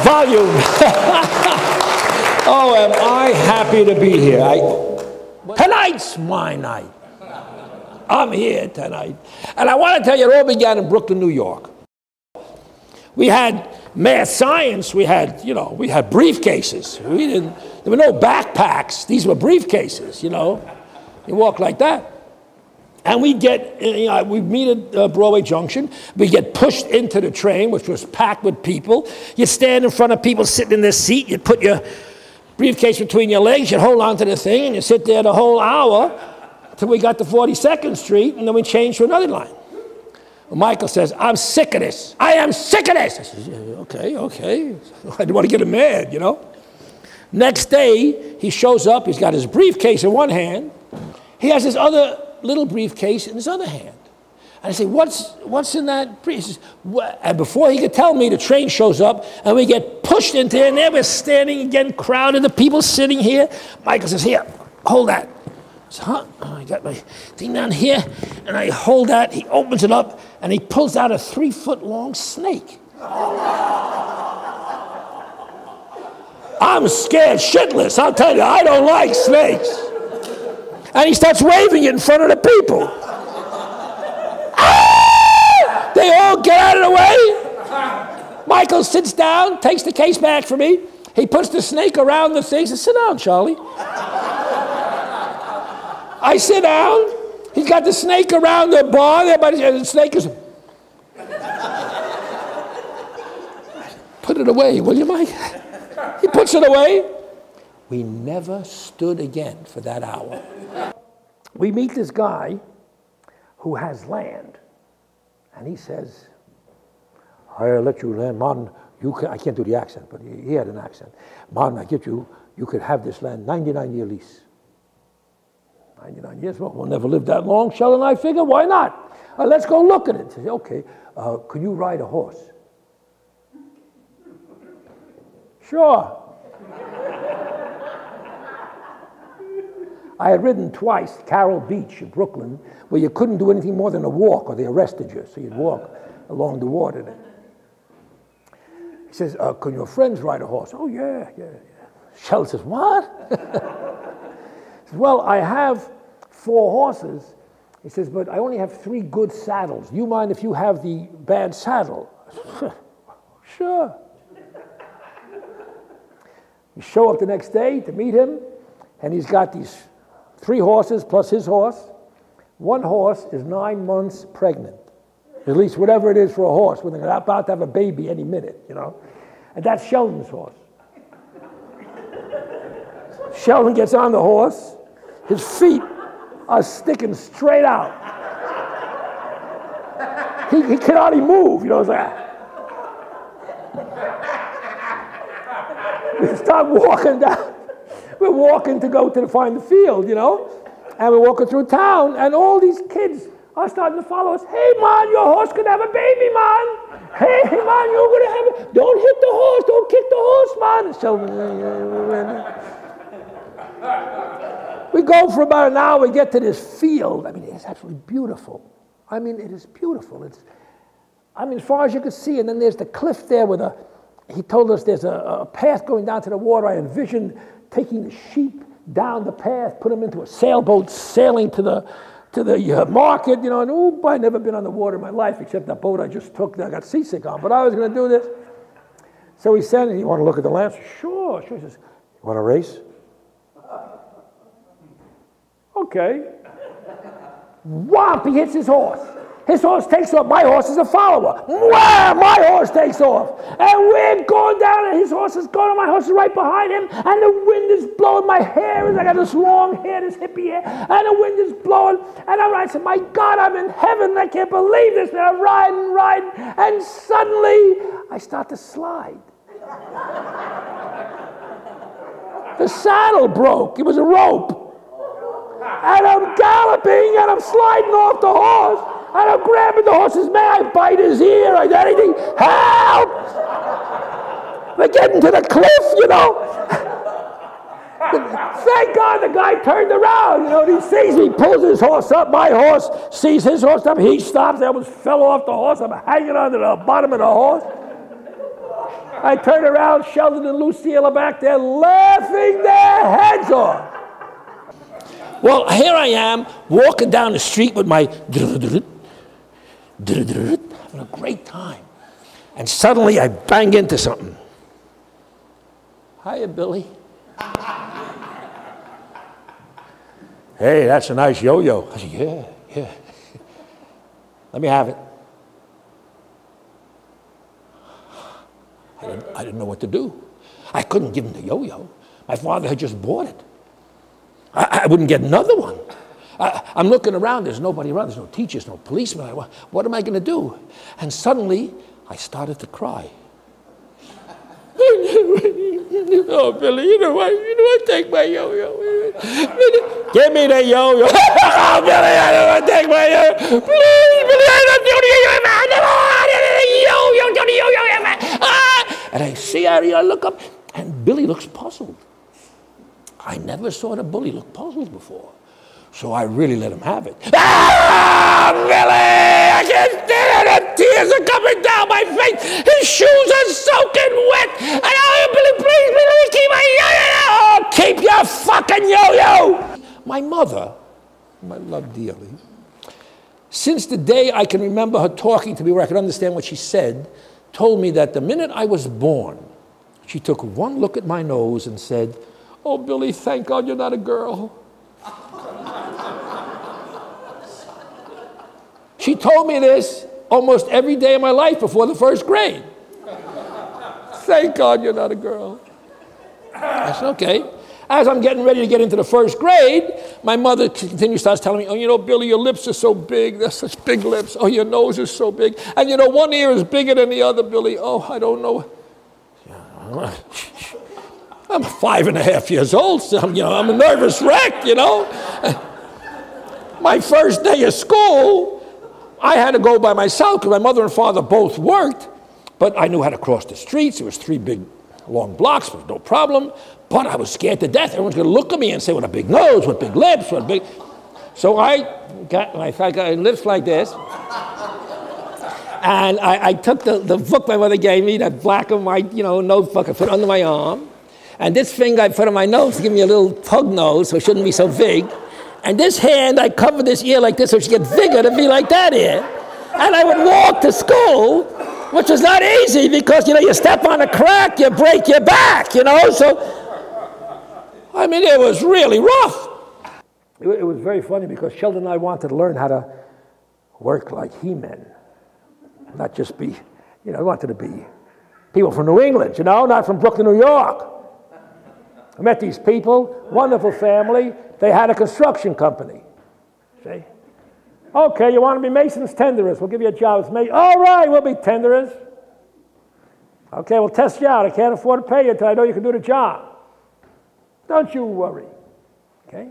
Volume. Oh, am I happy to be here. Tonight's my night. I'm here tonight. And I want to tell you, it all began in Brooklyn, New York. We had math science, we had briefcases. There were no backpacks. These were briefcases, You walk like that. And we'd meet at Broadway Junction. We'd get pushed into the train, which was packed with people. You'd stand in front of people sitting in their seat. You'd put your briefcase between your legs. You'd hold on to the thing, and you'd sit there the whole hour till we got to 42nd Street, and then we changed to another line. Well, Michael says, I'm sick of this. I am sick of this. I said, yeah, okay. I didn't want to get him mad, Next day, he shows up. He's got his briefcase in one hand. He has his other little briefcase in his other hand. And I say, what's in that briefcase? And before he could tell me, the train shows up, and we get pushed into there, and there we're standing again, crowded, the people sitting here. Michael says, here, hold that. I said, huh? I got my thing down here, and I hold that. He opens it up, and he pulls out a 3-foot-long snake. I'm scared shitless. I'll tell you, I don't like snakes. And he starts waving it in front of the people. Ah! They all get out of the way. Michael sits down, takes the case back for me. He puts the snake around the thing. He says, sit down, Charlie. I sit down. He's got the snake around the bar. The snake is... Put it away, will you, Mike? He puts it away. We never stood again for that hour. We meet this guy who has land. And he says, I'll let you land. Man, I can't do the accent, but he had an accent. Man, I get you could have this land, 99-year lease. 99 years, well, we'll never live that long. Shell and I figure, why not? Let's go look at it. He says, okay, can you ride a horse? Sure. I had ridden twice, Carroll Beach in Brooklyn, where you couldn't do anything more than a walk, or they arrested you, so you'd walk along the water there. He says, can your friends ride a horse? Oh, yeah. Shell says, what? He says, well, I have 4 horses. He says, but I only have 3 good saddles. Do you mind if you have the bad saddle? Sure. We show up the next day to meet him, and he's got these 3 horses plus his horse. One horse is 9 months pregnant. At least whatever it is for a horse, when they're about to have a baby any minute, And that's Sheldon's horse. Sheldon gets on the horse. His feet are sticking straight out. He can hardly move, It's like, we start walking down. We're walking to go to find the field, And we're walking through town, and all these kids are starting to follow us. Hey, man, your horse could have a baby, man. Hey, man, you're going to have it. Don't hit the horse. Don't kick the horse, man. So we go for about an hour. We get to this field. It's absolutely beautiful. It is beautiful. It's, as far as you could see, and then there's the cliff there with he told us there's a path going down to the water. I envisioned taking the sheep down the path, put them into a sailboat, sailing to the market, and I'd never been on the water in my life except that boat I just took that I got seasick on, but I was going to do this. So he said, you want to look at the lamps? Sure. He says, you want to race? Okay. Whomp, he hits his horse. His horse takes off. My horse is a follower. Wham! My horse takes off. And we're going down, and his horse is going, and my horse is right behind him, and the wind is blowing. My hair is, I got this long hair, this hippie hair, and the wind is blowing. And I said, my God, I'm in heaven. I can't believe this. And I'm riding, and suddenly I start to slide. The saddle broke. It was a rope. And I'm galloping, and I'm sliding off the horse. And I'm grabbing the horse's mane. I bite his ear. I do anything. Help! We're getting to the cliff, Thank God the guy turned around. He sees me, pulls his horse up. My horse sees his horse up. He stops. I almost fell off the horse. I'm hanging onto the bottom of the horse. I turned around, Sheldon and Lucille are back there laughing their heads off. Well, here I am, walking down the street with my having a great time. And suddenly I bang into something. Hiya, Billy. Hey, that's a nice yo-yo. I said, yeah. Let me have it. I didn't know what to do. I couldn't give him the yo-yo. My father had just bought it. I wouldn't get another one. I'm looking around. There's nobody around. There's no teachers, no policemen. What am I going to do? And suddenly, I started to cry. Oh, Billy, you know what? Take my yo-yo. Give me the yo-yo. Oh, Billy, I don't want to take my yo-yo. Please, Billy, I don't do the yo-yo. And I see Ari, I look up, and Billy looks puzzled. I never saw the bully look puzzled before. So I really let him have it. Ah, Billy! I can't stand it! The tears are coming down my face. His shoes are soaking wet. And oh, Billy, please, Billy, keep my yo-yo. Oh, keep your fucking yo-yo! My mother, whom I love dearly, since the day I can remember her talking to me where I could understand what she said, told me that the minute I was born, she took one look at my nose and said, "Oh, Billy, thank God you're not a girl." She told me this almost every day of my life before the first grade. Thank God you're not a girl. I said, okay. As I'm getting ready to get into the first grade, my mother starts telling me, oh, you know, Billy, your lips are so big. They're such big lips. Oh, your nose is so big. And, you know, one ear is bigger than the other, Billy. Oh, I don't know. I'm 5.5 years old, so I'm a nervous wreck, you know. My first day of school, I had to go by myself because my mother and father both worked, but I knew how to cross the streets. There was 3 big, long blocks, was no problem, but I was scared to death. Everyone's going to look at me and say, what a big nose, what big lips, what big... So I got lips like this, and I took the book my mother gave me, that black and white, notebook I put under my arm, and this finger I put on my nose to give me a little pug nose so it shouldn't be so big. And this hand, I covered this ear like this so she get bigger to be like that ear. And I would walk to school, which was not easy because, you step on a crack, you break your back, So, I mean, it was really rough. It was very funny because Sheldon and I wanted to learn how to work like he-men. Not just be, we wanted to be people from New England, not from Brooklyn, New York. I met these people, wonderful family. They had a construction company. See? Okay, you want to be masons, tenderers. We'll give you a job as mason. All right, we'll be tenderers. Okay, we'll test you out. I can't afford to pay you until I know you can do the job. Don't you worry. Okay?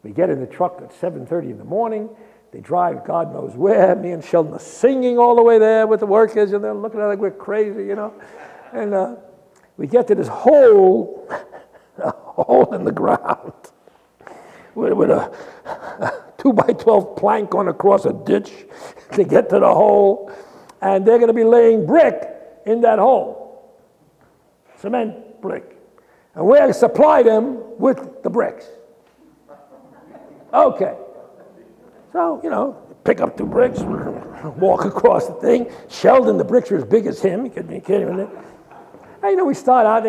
We get in the truck at 7:30 in the morning. They drive God knows where. Me and Sheldon are singing all the way there with the workers, and they're looking at us like we're crazy, And we get to this hole, a hole in the ground with a 2x12 plank going across a ditch to get to the hole, and they're going to be laying brick in that hole, cement brick, and we're going to supply them with the bricks. Okay, so pick up 2 bricks, walk across the thing. Sheldon, the bricks are as big as him. You can't even. And, we start out,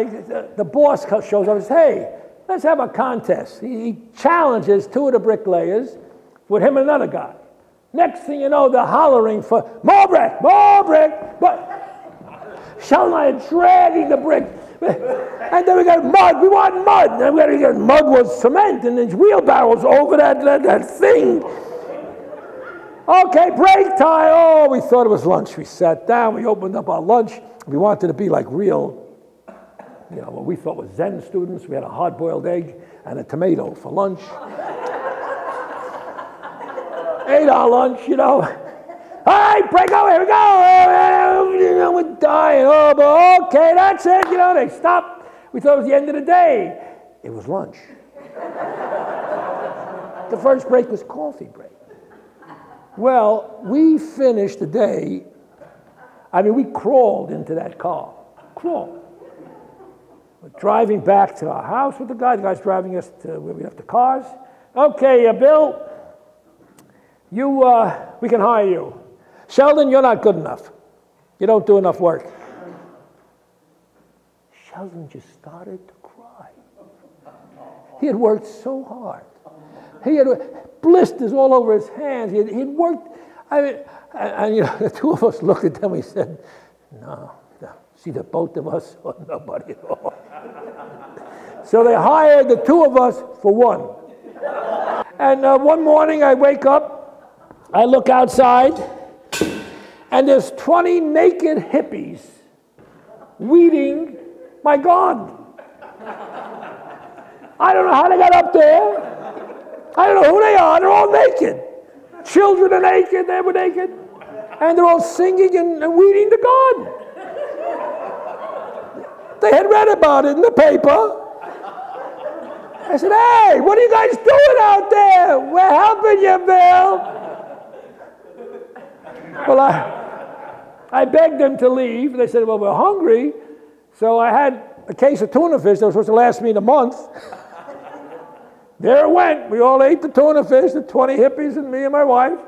the boss shows up and says, hey, let's have a contest. He challenges 2 of the bricklayers with him and another guy. Next thing you know, they're hollering for more brick, more brick. But Sheldon and I are dragging the brick. And then we got mud. We want mud. And we got to get mud with cement and then wheelbarrows over that thing. Okay, break time. Oh, we thought it was lunch. We sat down. We opened up our lunch. We wanted to be like real, what we thought was Zen students. We had a hard-boiled egg and a tomato for lunch. Ate our lunch, All right, break over, here we go. We're dying. Oh, but okay, that's it. They stopped. We thought it was the end of the day. It was lunch. The first break was coffee break. Well, we finished the day. I mean, we crawled into that car. crawl. We're driving back to our house with the guy. The guy's driving us to where we left the cars. Okay, Bill, we can hire you. Sheldon, you're not good enough. You don't do enough work. Sheldon just started to cry. He had worked so hard. He had blisters all over his hands. He'd worked. And the two of us looked at them. We said, "No, see the both of us or nobody at all." So they hired the two of us for one. And one morning I wake up, I look outside, and there's 20 naked hippies weeding my garden. I don't know how they got up there. I don't know who they are. They're all naked. Children are naked. They were naked. And they're all singing and weeding the garden. They had read about it in the paper. I said, "Hey, what are you guys doing out there? We're helping you, Bill." Well, I begged them to leave. They said, "Well, we're hungry." So I had a case of tuna fish that was supposed to last me a month. There it went. We all ate the tuna fish, the 20 hippies and me and my wife.